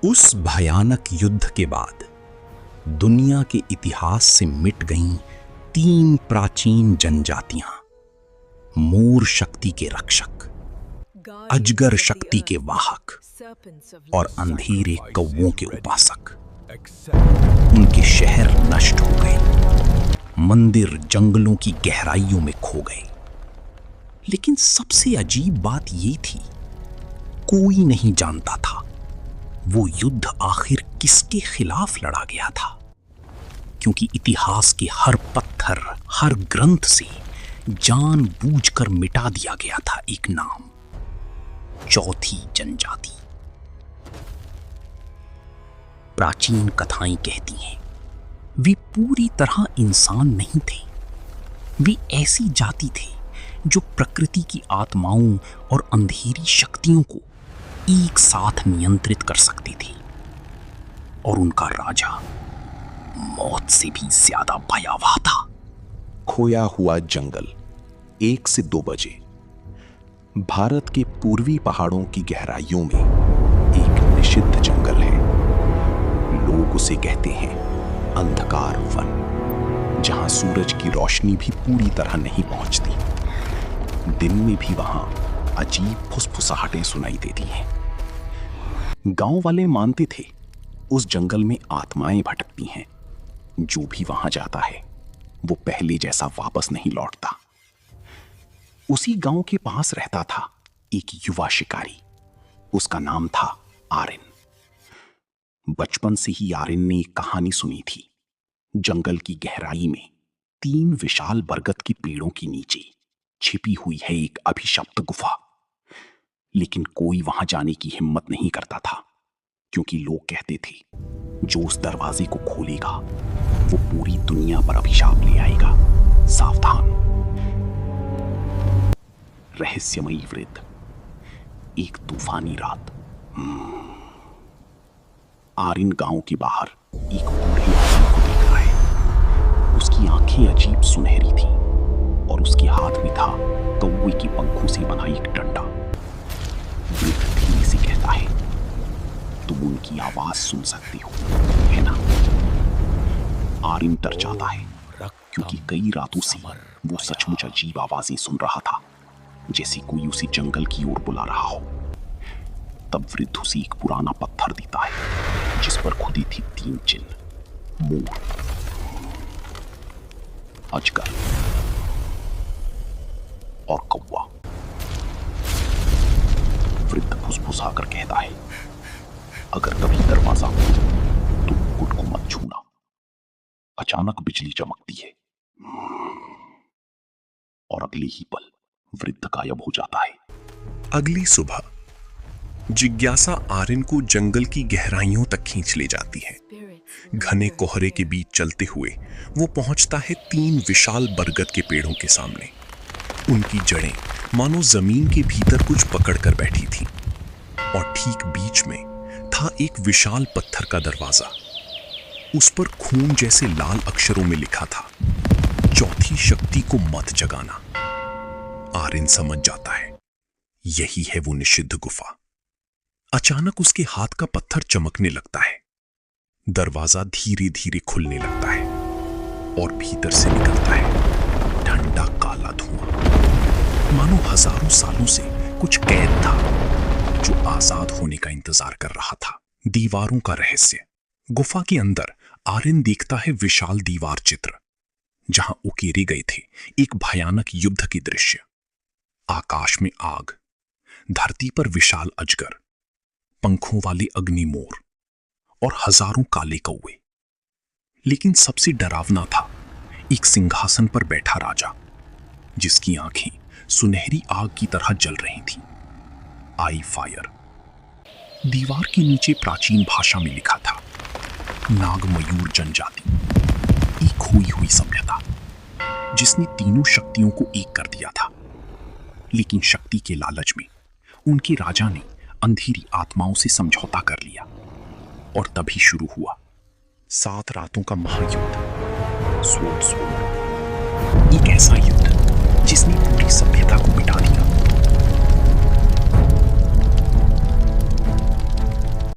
उस भयानक युद्ध के बाद दुनिया के इतिहास से मिट गईं 3 प्राचीन जनजातियां। मोर शक्ति के रक्षक, अजगर शक्ति के वाहक और अंधेरे कौवों के उपासक। उनके शहर नष्ट हो गए, मंदिर जंगलों की गहराइयों में खो गए। लेकिन सबसे अजीब बात ये थी, कोई नहीं जानता था वो युद्ध आखिर किसके खिलाफ लड़ा गया था। क्योंकि इतिहास के हर पत्थर, हर ग्रंथ से जानबूझकर मिटा दिया गया था एक नाम, चौथी जनजाति। प्राचीन कथाएं कहती हैं वे पूरी तरह इंसान नहीं थे। वे ऐसी जाति थे जो प्रकृति की आत्माओं और अंधेरी शक्तियों को एक साथ नियंत्रित कर सकती थी। और उनका राजा मौत से भी ज्यादा भयावह था। खोया हुआ जंगल, 1 से 2 बजे। भारत के पूर्वी पहाड़ों की गहराइयों में एक निषिद्ध जंगल है। लोग उसे कहते हैं अंधकार वन, जहां सूरज की रोशनी भी पूरी तरह नहीं पहुंचती। दिन में भी वहां अजीब फुसफुसाहटें सुनाई देती हैं। गांव वाले मानते थे उस जंगल में आत्माएं भटकती हैं। जो भी वहां जाता है वो पहले जैसा वापस नहीं लौटता। उसी गांव के पास रहता था एक युवा शिकारी। उसका नाम था आरिन। बचपन से ही आरिन ने एक कहानी सुनी थी। जंगल की गहराई में 3 विशाल बरगद की पेड़ों के नीचे छिपी हुई है एक अभिशप्त गुफा। लेकिन कोई वहां जाने की हिम्मत नहीं करता था, क्योंकि लोग कहते थे जो उस दरवाजे को खोलेगा वो पूरी दुनिया पर अभिशाप ले आएगा। सावधान। रहस्यमयी वृद्ध। एक तूफानी रात। आरिन गांव के बाहर एक बूढ़े आदमी को देख रहा है। उसकी आंखें अजीब सुनहरी थी और उसके हाथ में था कौवे की पंखों से बना एक डंडा। वृद्ध धीरे से कहता है, तुम उनकी आवाज सुन सकते हो, है ना? आरिन डर जाता है, क्योंकि कई रातों से वो सचमुच अजीब आवाजें सुन रहा था, जैसे कोई उसे जंगल की ओर बुला रहा हो। तब वृद्ध उसे एक पुराना पत्थर देता है, जिस पर खुदी थी 3 चिन्ह: मोर, अजगर और कौवा। वृद्ध फुसफुसाकर कहता है, अगर कभी दरवाजा हो तो मुकुट को मत छूना। अचानक बिजली चमकती है और अगले ही पल वृद्ध गायब हो जाता है। अगली सुबह जिज्ञासा आरिन को जंगल की गहराइयों तक खींच ले जाती है। घने कोहरे के बीच चलते हुए वो पहुंचता है 3 विशाल बरगद के पेड़ों के सामने। उनकी जड़ें मानो जमीन के भीतर कुछ पकड़कर बैठी थीं, और ठीक बीच में था एक विशाल पत्थर का दरवाजा। उस पर खून जैसे लाल अक्षरों में लिखा था, चौथी शक्ति को मत जगाना। आरिन समझ जाता है यही है वो निषिद्ध गुफा। अचानक उसके हाथ का पत्थर चमकने लगता है। दरवाजा धीरे धीरे खुलने लगता है और भीतर से निकलता है ठंडा काला धुआं। मानो हजारों सालों से कुछ कैद था जो आजाद होने का इंतजार कर रहा था। दीवारों का रहस्य। गुफा के अंदर आरिन देखता है विशाल दीवार चित्र, जहां उकेरे गए थे एक भयानक युद्ध की दृश्य। आकाश में आग, धरती पर विशाल अजगर, पंखों वाले अग्नि मोर और हजारों काले कौवे। लेकिन सबसे डरावना था एक सिंहासन पर बैठा राजा, जिसकी आंखें सुनहरी आग की तरह जल रही थीं। आई फायर। दीवार के नीचे प्राचीन भाषा में लिखा था, नागमयूर जनजाति, एक खोई हुई सभ्यता जिसने तीनों शक्तियों को एक कर दिया था। लेकिन शक्ति के लालच में उनके राजा ने अंधेरी आत्माओं से समझौता कर लिया, और तभी शुरू हुआ 7 रातों का महायुद्ध। स्वोर्ड, एक ऐसा युद्ध जिसने पूरी सभ्यता को मिटा दिया।